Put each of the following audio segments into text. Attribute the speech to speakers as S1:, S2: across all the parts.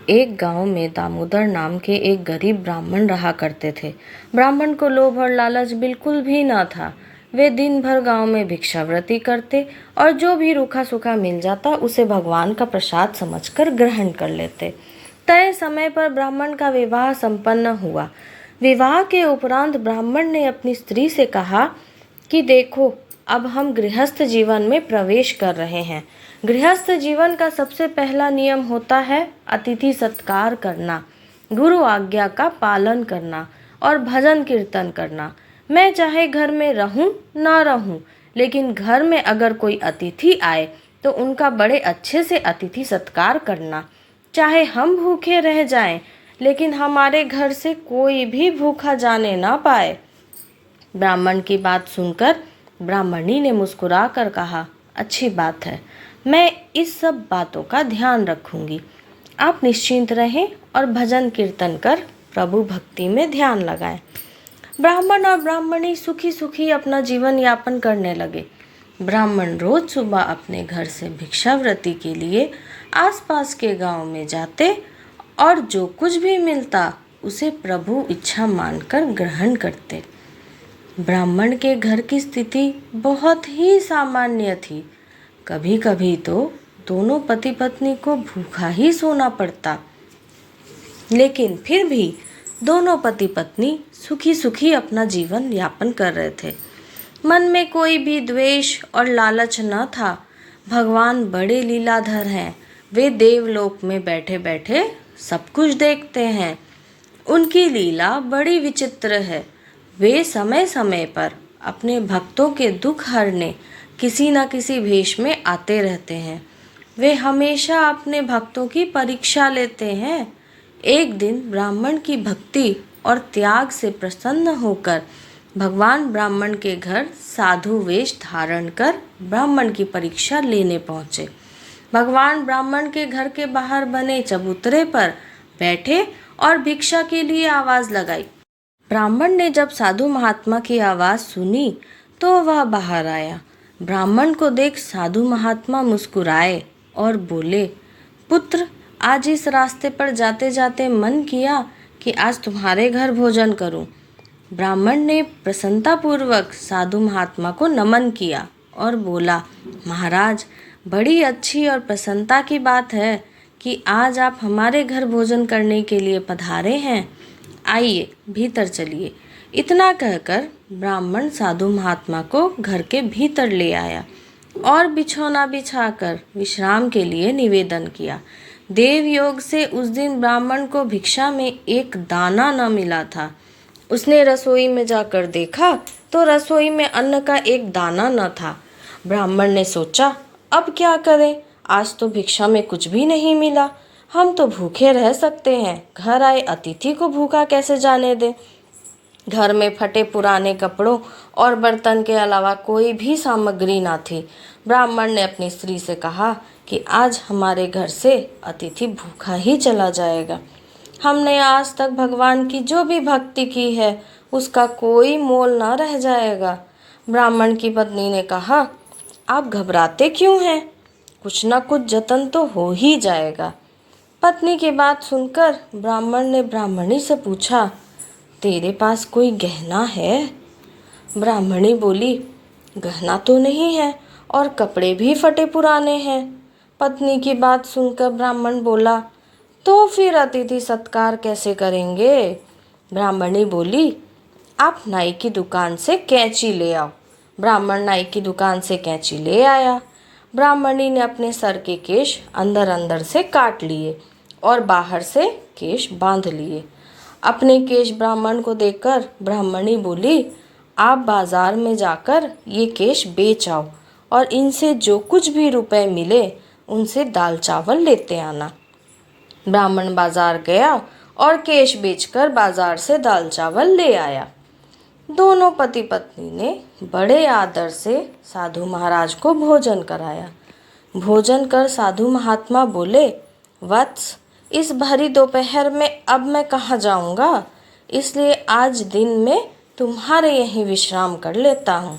S1: एक गांव में दामोदर नाम के एक गरीब ब्राह्मण रहा करते थे। ब्राह्मण को लोभ और लालच बिल्कुल भी न था। वे दिन भर गांव में भिक्षावृत्ति करते और जो भी रूखा सूखा मिल जाता उसे भगवान का प्रसाद समझकर ग्रहण कर लेते। तय समय पर ब्राह्मण का विवाह संपन्न हुआ। विवाह के उपरांत ब्राह्मण ने अपनी स्त्री से कहा कि देखो, अब हम गृहस्थ जीवन में प्रवेश कर रहे हैं। गृहस्थ जीवन का सबसे पहला नियम होता है अतिथि सत्कार करना, गुरु आज्ञा का पालन करना और भजन कीर्तन करना। मैं चाहे घर में रहूं ना रहूं, लेकिन घर में अगर कोई अतिथि आए तो उनका बड़े अच्छे से अतिथि सत्कार करना। चाहे हम भूखे रह जाएं, लेकिन हमारे घर से कोई भी भूखा जाने ना पाए। ब्राह्मण की बात सुनकर ब्राह्मणी ने मुस्कुरा कर कहा, अच्छी बात है, मैं इस सब बातों का ध्यान रखूंगी। आप निश्चिंत रहें और भजन कीर्तन कर प्रभु भक्ति में ध्यान लगाएं। ब्राह्मण और ब्राह्मणी सुखी सुखी अपना जीवन यापन करने लगे। ब्राह्मण रोज सुबह अपने घर से भिक्षावृत्ति के लिए आसपास के गांव में जाते और जो कुछ भी मिलता उसे प्रभु इच्छा मानकर ग्रहण करते। ब्राह्मण के घर की स्थिति बहुत ही सामान्य थी। कभी कभी तो दोनों पति पत्नी को भूखा ही सोना पड़ता, लेकिन फिर भी दोनों पति पत्नी सुखी सुखी अपना जीवन यापन कर रहे थे। मन में कोई भी द्वेष और लालच न था। भगवान बड़े लीलाधर हैं। वे देवलोक में बैठे बैठे सब कुछ देखते हैं। उनकी लीला बड़ी विचित्र है। वे समय समय पर अपने भक्तों के दुख हरने किसी न किसी भेष में आते रहते हैं। वे हमेशा अपने भक्तों की परीक्षा लेते हैं। एक दिन ब्राह्मण की भक्ति और त्याग से प्रसन्न होकर भगवान ब्राह्मण के घर साधु वेश धारण कर ब्राह्मण की परीक्षा लेने पहुँचे। भगवान ब्राह्मण के घर के बाहर बने चबूतरे पर बैठे और भिक्षा के लिए आवाज़ लगाई। ब्राह्मण ने जब साधु महात्मा की आवाज़ सुनी तो वह बाहर आया। ब्राह्मण को देख साधु महात्मा मुस्कुराए और बोले, पुत्र, आज इस रास्ते पर जाते जाते मन किया कि आज तुम्हारे घर भोजन करूं। ब्राह्मण ने प्रसन्नतापूर्वक साधु महात्मा को नमन किया और बोला, महाराज, बड़ी अच्छी और प्रसन्नता की बात है कि आज आप हमारे घर भोजन करने के लिए पधारे हैं। आइए, भीतर चलिए। इतना कहकर ब्राह्मण साधु महात्मा को घर के भीतर ले आया और बिछौना बिछाकर विश्राम के लिए निवेदन किया। देव योग से उस दिन ब्राह्मण को भिक्षा में एक दाना न मिला था। उसने रसोई में जाकर देखा तो रसोई में अन्न का एक दाना न था। ब्राह्मण ने सोचा, अब क्या करें, आज तो भिक्षा में कुछ भी नहीं मिला। हम तो भूखे रह सकते हैं, घर आए अतिथि को भूखा कैसे जाने दें। घर में फटे पुराने कपड़ों और बर्तन के अलावा कोई भी सामग्री ना थी। ब्राह्मण ने अपनी स्त्री से कहा कि आज हमारे घर से अतिथि भूखा ही चला जाएगा। हमने आज तक भगवान की जो भी भक्ति की है उसका कोई मोल ना रह जाएगा। ब्राह्मण की पत्नी ने कहा, आप घबराते क्यों हैं? कुछ ना कुछ जतन तो हो ही जाएगा। पत्नी की बात सुनकर ब्राह्मण ने ब्राह्मणी से पूछा, तेरे पास कोई गहना है? ब्राह्मणी बोली, गहना तो नहीं है और कपड़े भी फटे पुराने हैं। पत्नी की बात सुनकर ब्राह्मण बोला, तो फिर अतिथि सत्कार कैसे करेंगे? ब्राह्मणी बोली, आप नाई की दुकान से कैंची ले आओ। ब्राह्मण नाई की दुकान से कैंची ले आया। ब्राह्मणी ने अपने सर के केश अंदर अंदर से काट लिए और बाहर से केश बांध लिए। अपने केश ब्राह्मण को देकर ब्राह्मणी बोली, आप बाजार में जाकर ये केश बेच आओ और इनसे जो कुछ भी रुपए मिले उनसे दाल चावल लेते आना। ब्राह्मण बाजार गया और केश बेचकर बाजार से दाल चावल ले आया। दोनों पति पत्नी ने बड़े आदर से साधु महाराज को भोजन कराया। भोजन कर साधु महात्मा बोले, वत्स, इस भरी दोपहर में अब मैं कहाँ जाऊँगा, इसलिए आज दिन में तुम्हारे यहीं विश्राम कर लेता हूँ।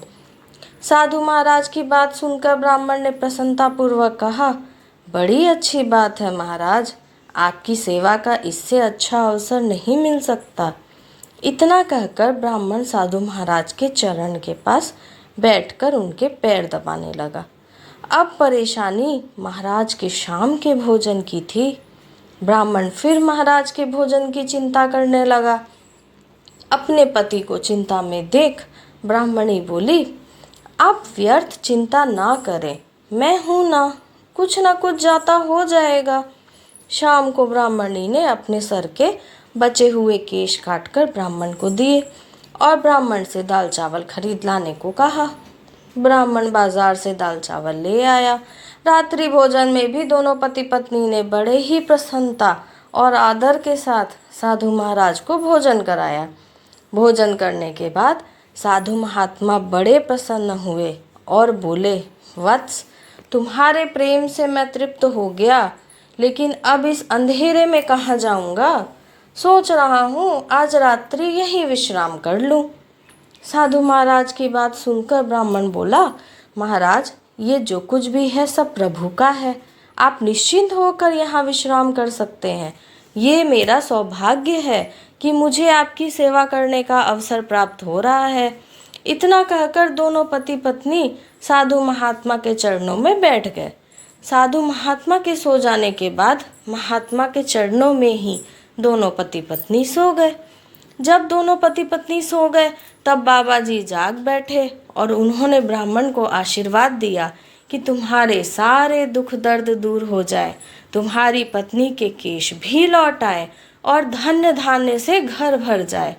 S1: साधु महाराज की बात सुनकर ब्राह्मण ने प्रसन्नतापूर्वक कहा, बड़ी अच्छी बात है महाराज, आपकी सेवा का इससे अच्छा अवसर नहीं मिल सकता। इतना कहकर ब्राह्मण साधु महाराज के चरण के पास बैठकर उनके पैर दबाने लगा। अब परेशानी महाराज के शाम के भोजन की थी। ब्राह्मण फिर महाराज के भोजन की चिंता करने लगा। अपने पति को चिंता में देख ब्राह्मणी बोली, आप व्यर्थ चिंता ना करें, मैं हूं ना कुछ जाता हो जाएगा। शाम को ब्राह्मणी ने अपने सर के बचे हुए केश काटकर ब्राह्मण को दिए और ब्राह्मण से दाल चावल खरीद लाने को कहा। ब्राह्मण बाजार से दाल चावल ले आया। रात्रि भोजन में भी दोनों पति पत्नी ने बड़े ही प्रसन्नता और आदर के साथ साधु महाराज को भोजन कराया। भोजन करने के बाद साधु महात्मा बड़े प्रसन्न हुए और बोले, वत्स, तुम्हारे प्रेम से मैं तृप्त हो गया, लेकिन अब इस अंधेरे में कहाँ जाऊंगा? सोच रहा हूँ आज रात्रि यहीं विश्राम कर लूँ। साधु महाराज की बात सुनकर ब्राह्मण बोला, महाराज, ये जो कुछ भी है सब प्रभु का है। आप निश्चिंत होकर यहाँ विश्राम कर सकते हैं। ये मेरा सौभाग्य है कि मुझे आपकी सेवा करने का अवसर प्राप्त हो रहा है। इतना कहकर दोनों पति पत्नी साधु महात्मा के चरणों में बैठ गए। साधु महात्मा के सो जाने के बाद महात्मा के चरणों में ही दोनों पति पत्नी सो गए। जब दोनों पति पत्नी सो गए तब बाबा जी जाग बैठे और उन्होंने ब्राह्मण को आशीर्वाद दिया कि तुम्हारे सारे दुख दर्द दूर हो जाए, तुम्हारी पत्नी के केश भी लौट आए और धन्य धान्य से घर भर जाए।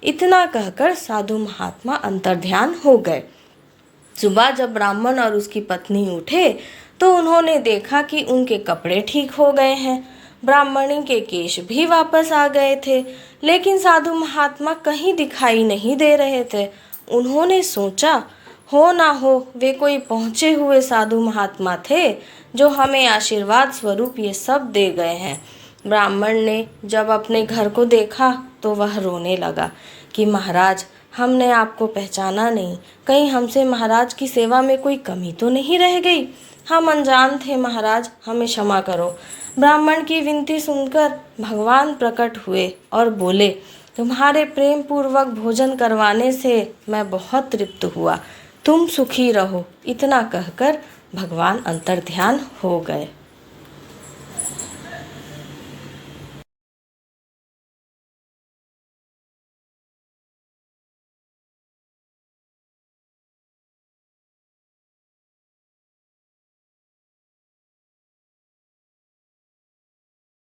S1: इतना कहकर साधु महात्मा अंतर्ध्यान हो गए। सुबह जब ब्राह्मण और उसकी पत्नी उठे तो उन्होंने देखा कि उनके कपड़े ठीक हो गए हैं, ब्राह्मणी के केश भी वापस आ गए थे, लेकिन साधु महात्मा कहीं दिखाई नहीं दे रहे थे। उन्होंने सोचा, हो ना हो वे कोई पहुँचे हुए साधु महात्मा थे जो हमें आशीर्वाद स्वरूप ये सब दे गए हैं। ब्राह्मण ने जब अपने घर को देखा तो वह रोने लगा कि महाराज, हमने आपको पहचाना नहीं, कहीं हमसे महाराज की सेवा में कोई कमी तो नहीं रह गई। हम अनजान थे महाराज, हमें क्षमा करो। ब्राह्मण की विनती सुनकर भगवान प्रकट हुए और बोले, तुम्हारे प्रेम पूर्वक भोजन करवाने से मैं बहुत तृप्त हुआ, तुम सुखी रहो। इतना कहकर भगवान अंतर्ध्यान हो गए।